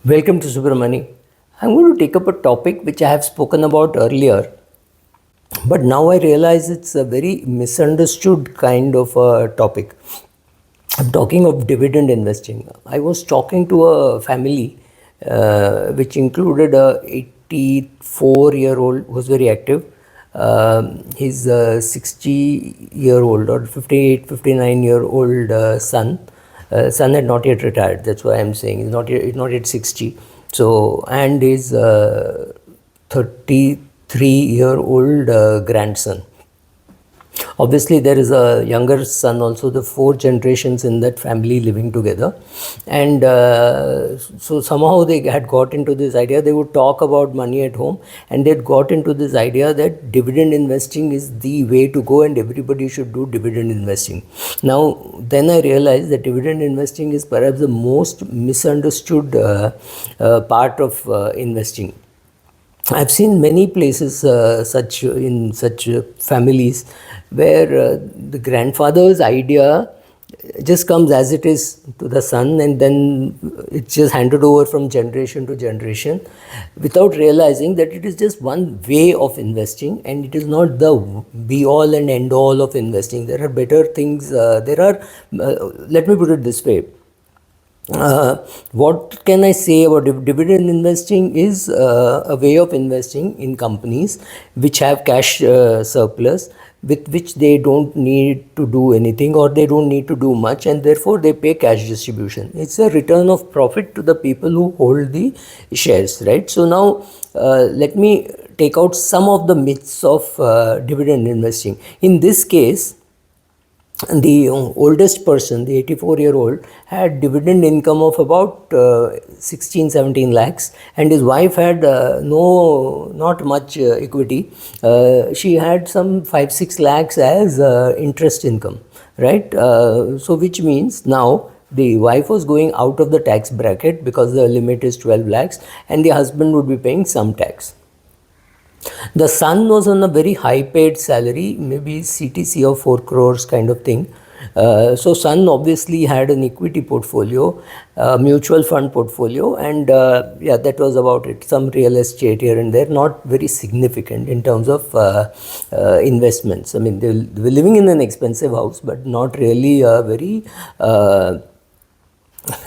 Welcome to Subramani. I'm going to take up a topic which I have spoken about earlier, but now I realize it's a very misunderstood kind of a topic. I'm talking of dividend investing. I was talking to a family which included a 84-year-old who was very active. His 60-year-old or 58, 59-year-old son. Son had not yet retired. That's why I'm saying he's not yet 60. So, and his 33-year-old grandson. Obviously, there is a younger son also, the four generations in that family living together. And so somehow they had got into this idea, they would talk about money at home, and they'd got into this idea that dividend investing is the way to go and everybody should do dividend investing. Now, then I realized that dividend investing is perhaps the most misunderstood part of investing. I've seen many places such families where the grandfather's idea just comes as it is to the son, and then it's just handed over from generation to generation without realizing that it is just one way of investing and it is not the be all and end all of investing. There are better things. Let me put it this way. What can I say about dividend investing is a way of investing in companies which have cash surplus with which they don't need to do anything or they don't need to do much, and therefore they pay cash distribution. It's a return of profit to the people who hold the shares, right? So now let me take out some of the myths of dividend investing. In this case, the oldest person, the 84-year-old, had dividend income of about 16, 17 lakhs, and his wife had not much equity. She had some 5, 6 lakhs as interest income, right? So which means now the wife was going out of the tax bracket because the limit is 12 lakhs and the husband would be paying some tax. The son was on a very high paid salary, maybe CTC of 4 crores kind of thing. So son obviously had an equity portfolio, mutual fund portfolio, and yeah, that was about it. Some real estate here and there, not very significant in terms of investments. I mean, they were living in an expensive house, but not really a very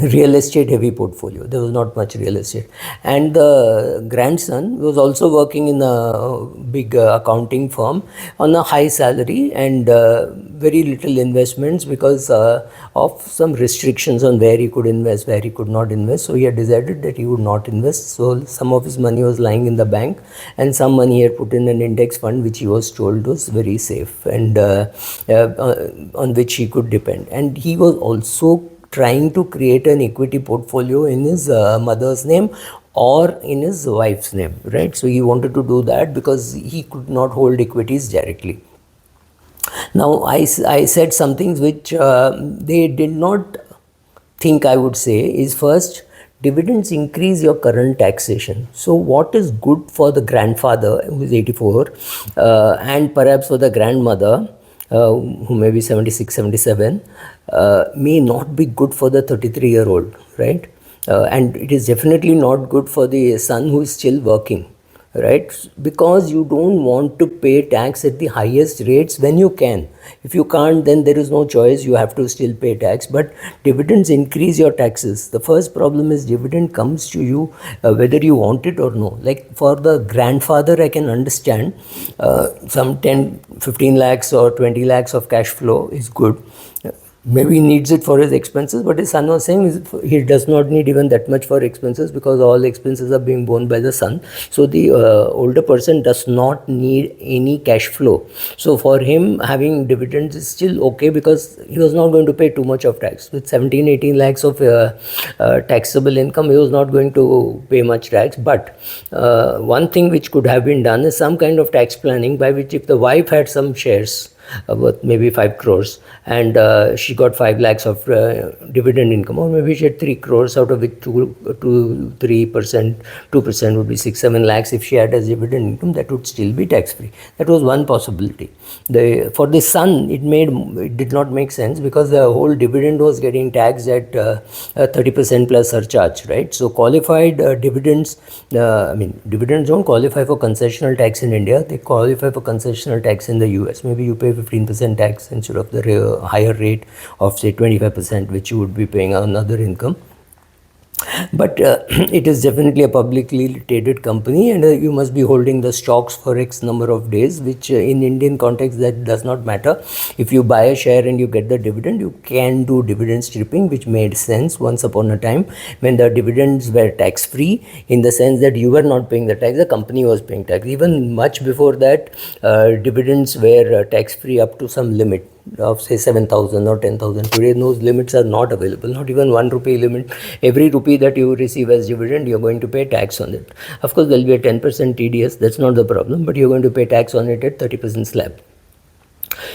real estate heavy portfolio. There was not much real estate, and the grandson was also working in a big accounting firm on a high salary and very little investments because of some restrictions on where he could invest, where he could not invest. So he had decided that he would not invest. So some of his money was lying in the bank and some money he had put in an index fund which he was told was very safe and on which he could depend. And he was also trying to create an equity portfolio in his mother's name or in his wife's name, right? So he wanted to do that because he could not hold equities directly. Now I said some things which they did not think I would say is, first, dividends increase your current taxation. So what is good for the grandfather who is 84 and perhaps for the grandmother who may be 76, 77, may not be good for the 33-year-old, right? And it is definitely not good for the son who is still working, right? Because you don't want to pay tax at the highest rates when you can. If you can't, then there is no choice, you have to still pay tax. But dividends increase your taxes. The first problem is dividend comes to you whether you want it or no. Like for the grandfather, I can understand some 10, 15 lakhs or 20 lakhs of cash flow is good. Maybe he needs it for his expenses, but his son was saying he does not need even that much for expenses because all expenses are being borne by the son. So the older person does not need any cash flow. So for him, having dividends is still okay because he was not going to pay too much of tax. With 17, 18 lakhs of taxable income, he was not going to pay much tax. But one thing which could have been done is some kind of tax planning by which if the wife had some shares, worth maybe 5 crores, and she got 5 lakhs of dividend income, or maybe she had 3 crores, out of which 3%, 2% would be 6, 7 lakhs. If she had as dividend income, that would still be tax free. That was one possibility. For the son, it did not make sense, because the whole dividend was getting taxed at 30% plus surcharge, right? So qualified dividends, dividends don't qualify for concessional tax in India. They qualify for concessional tax in the US. Maybe you pay 15% tax instead of the higher rate of, say, 25%, which you would be paying on other income. But it is definitely a publicly traded company, and you must be holding the stocks for X number of days, which in Indian context, that does not matter. If you buy a share and you get the dividend, you can do dividend stripping, which made sense once upon a time when the dividends were tax free, in the sense that you were not paying the tax, the company was paying tax. Even much before that, dividends were tax free up to some limit of, say, 7,000 or 10,000. Today those limits are not available, not even 1 rupee limit. Every rupee that you receive as dividend, you're going to pay tax on it. Of course, there will be a 10% TDS, that's not the problem, but you're going to pay tax on it at 30% slab.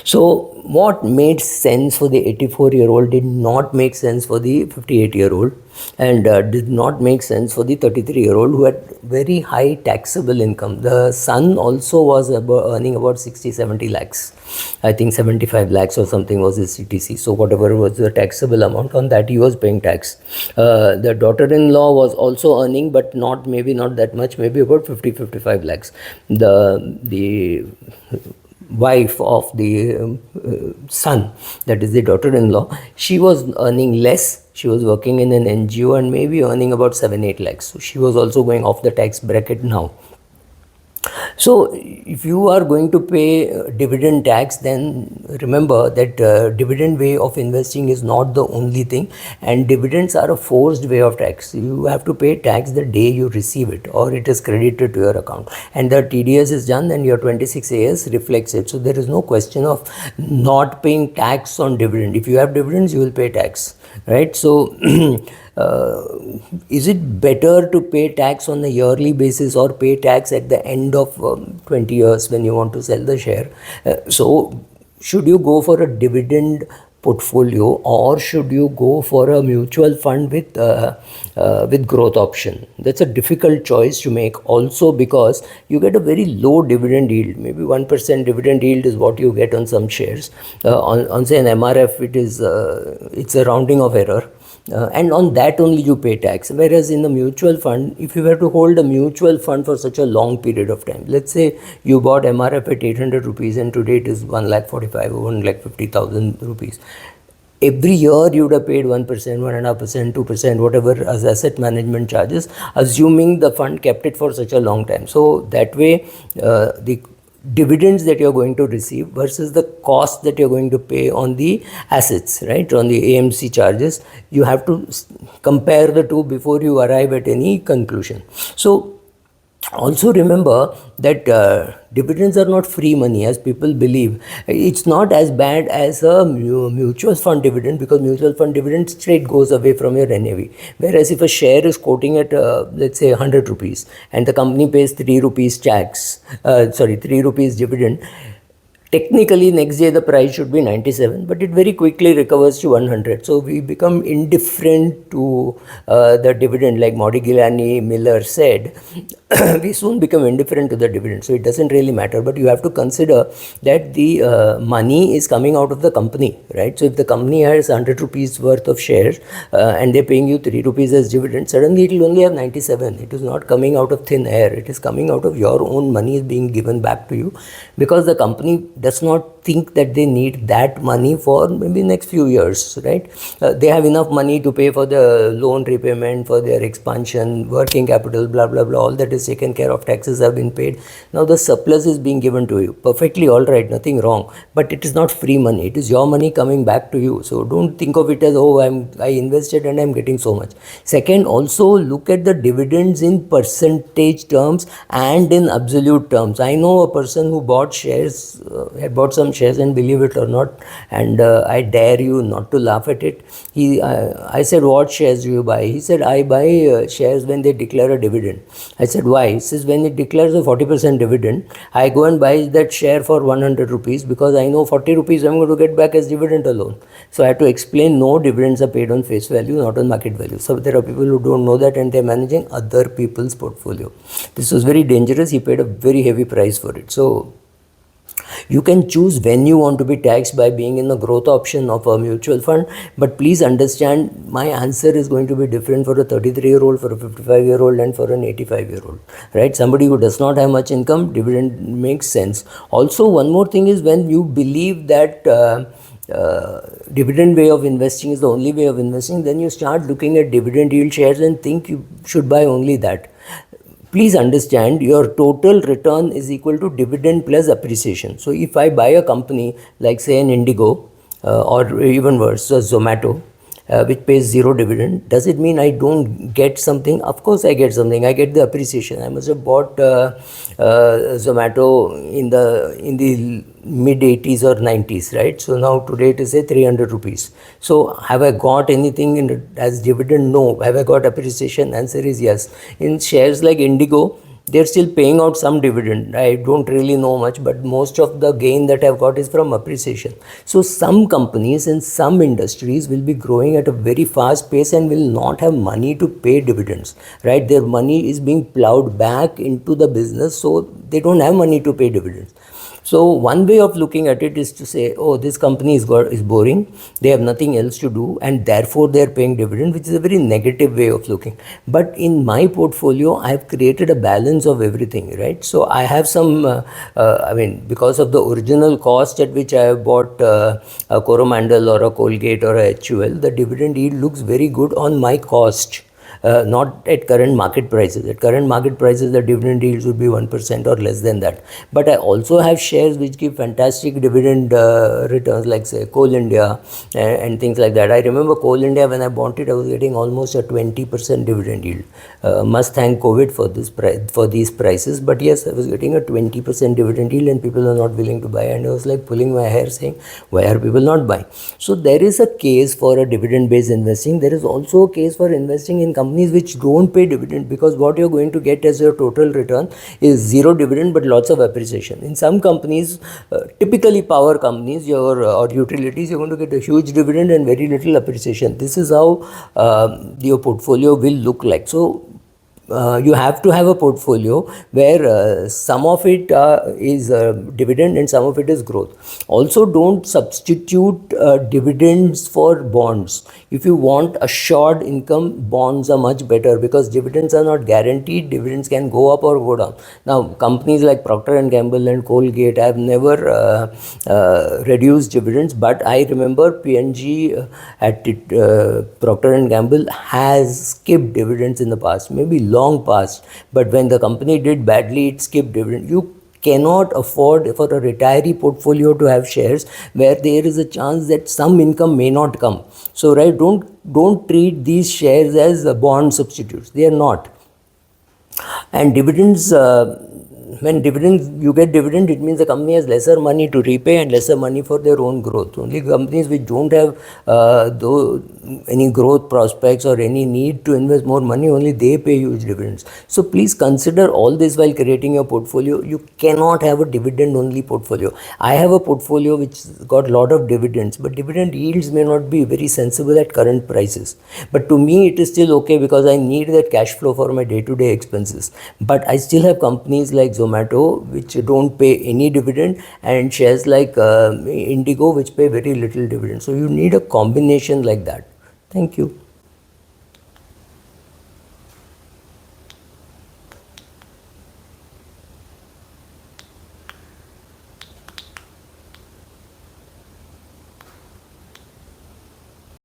So what made sense for the 84-year-old did not make sense for the 58-year-old, and did not make sense for the 33-year-old who had very high taxable income. The son also was earning about 60-70 lakhs. I think 75 lakhs or something was his CTC. So whatever was the taxable amount, on that he was paying tax. The daughter-in-law was also earning, but maybe not that much, maybe about 50-55 lakhs. The wife of the son, that is the daughter-in-law, she was earning less. She was working in an NGO and maybe earning about 7-8 lakhs. So she was also going off the tax bracket now. So if you are going to pay dividend tax, then remember that dividend way of investing is not the only thing, and dividends are a forced way of tax. You have to pay tax the day you receive it, or it is credited to your account, and the TDS is done and your 26AS reflects it. So there is no question of not paying tax on dividend. If you have dividends, you will pay tax, right? So is it better to pay tax on a yearly basis, or pay tax at the end of 20 years when you want to sell the share? So should you go for a dividend portfolio, or should you go for a mutual fund with growth option? That's a difficult choice to make, also because you get a very low dividend yield. Maybe 1% dividend yield is what you get on some shares. On say an MRF, it's a rounding of error. And on that only you pay tax. Whereas in the mutual fund, if you were to hold a mutual fund for such a long period of time, let's say you bought MRF at 800 rupees and today it is 1,45,000 or 1,50,000 rupees. Every year you would have paid 1%, 1.5%, 2%, whatever as asset management charges, assuming the fund kept it for such a long time. So that way, the dividends that you're going to receive versus the cost that you're going to pay on the assets, right, on the AMC charges, you have to compare the two before you arrive at any conclusion. So also remember that dividends are not free money as people believe. It's not as bad as a mutual fund dividend, because mutual fund dividend straight goes away from your NAV. Whereas if a share is quoting at let's say 100 rupees and the company pays 3 rupees tax, 3 rupees dividend, technically next day the price should be 97, but it very quickly recovers to 100. So we become indifferent to the dividend, like Modigliani Miller said. We soon become indifferent to the dividend. So it doesn't really matter, but you have to consider that the money is coming out of the company, right? So if the company has 100 rupees worth of shares and they're paying you 3 rupees as dividend, suddenly it will only have 97. It is not coming out of thin air. It is coming out of your own money is being given back to you, because the company does not think that they need that money for maybe next few years, right? They have enough money to pay for the loan repayment, for their expansion, working capital, blah, blah, blah. All that is taken care of. Taxes have been paid. Now the surplus is being given to you. Perfectly all right, nothing wrong. But it is not free money. It is your money coming back to you. So don't think of it as, oh, I invested and I'm getting so much. Second, also look at the dividends in percentage terms and in absolute terms. I know a person who bought shares had bought some shares, and believe it or not, and I dare you not to laugh at it. I said, what shares do you buy? He said, I buy shares when they declare a dividend. I said, why? He says, when it declares a 40% dividend, I go and buy that share for 100 rupees because I know 40 rupees I'm going to get back as dividend alone. So I had to explain, no, dividends are paid on face value, not on market value. So there are people who don't know that, and they're managing other people's portfolio. This was very dangerous. He paid a very heavy price for it. So you can choose when you want to be taxed by being in the growth option of a mutual fund, but please understand, my answer is going to be different for a 33-year-old, for a 55-year-old, and for an 85-year-old, right? Somebody who does not have much income, dividend makes sense. Also, one more thing is, when you believe that dividend way of investing is the only way of investing, then you start looking at dividend yield shares and think you should buy only that. Please understand, your total return is equal to dividend plus appreciation. So if I buy a company like, say, an Indigo, or even worse, a Zomato, which pays zero dividend, does it mean I don't get something? Of course I get something. I get the appreciation. I must have bought Zomato in the mid 80s or 90s, right? So now today it is, say, 300 rupees. So have I got anything in it as dividend? No. Have I got appreciation? Answer is yes. In shares like Indigo, they're still paying out some dividend. I don't really know much, but most of the gain that I've got is from appreciation. So some companies in some industries will be growing at a very fast pace and will not have money to pay dividends, right? Their money is being plowed back into the business, so they don't have money to pay dividends. So one way of looking at it is to say, oh, this company is boring, they have nothing else to do, and therefore they are paying dividend, which is a very negative way of looking. But in my portfolio, I have created a balance of everything, right? So I have some, because of the original cost at which I have bought a Coromandel or a Colgate or a HUL, the dividend yield looks very good on my cost. Not at current market prices. At current market prices, the dividend yields would be 1% or less than that. But I also have shares which give fantastic dividend returns, like, say, Coal India and things like that. I remember Coal India, when I bought it, I was getting almost a 20% dividend yield. Must thank COVID for these prices. But yes, I was getting a 20% dividend yield, and people are not willing to buy. And I was like pulling my hair, saying, why are people not buying? So there is a case for a dividend-based investing. There is also a case for investing in companies which don't pay dividend, because what you're going to get as your total return is zero dividend but lots of appreciation. In some companies, typically power companies or utilities, you're going to get a huge dividend and very little appreciation. This is how your portfolio will look like. So you have to have a portfolio where some of it is dividend and some of it is growth. Also, don't substitute dividends for bonds. If you want assured income, bonds are much better, because dividends are not guaranteed. Dividends can go up or go down. Now, companies like Procter & Gamble and Colgate have never reduced dividends, but I remember P&G at Procter & Gamble has skipped dividends in the past, maybe long past, but when the company did badly, it skipped dividend. You cannot afford for a retiree portfolio to have shares where there is a chance that some income may not come. So, right, don't treat these shares as bond substitutes. They are not. And dividends, when you get dividend, it means the company has lesser money to repay and lesser money for their own growth. Only companies which don't have any growth prospects or any need to invest more money, only they pay huge dividends. So please consider all this while creating your portfolio. You cannot have a dividend only portfolio. I have a portfolio which got a lot of dividends, but dividend yields may not be very sensible at current prices. But to me, it is still okay, because I need that cash flow for my day-to-day expenses. But I still have companies like Zomato which don't pay any dividend, and shares like Indigo which pay very little dividend. So you need a combination like that. Thank you.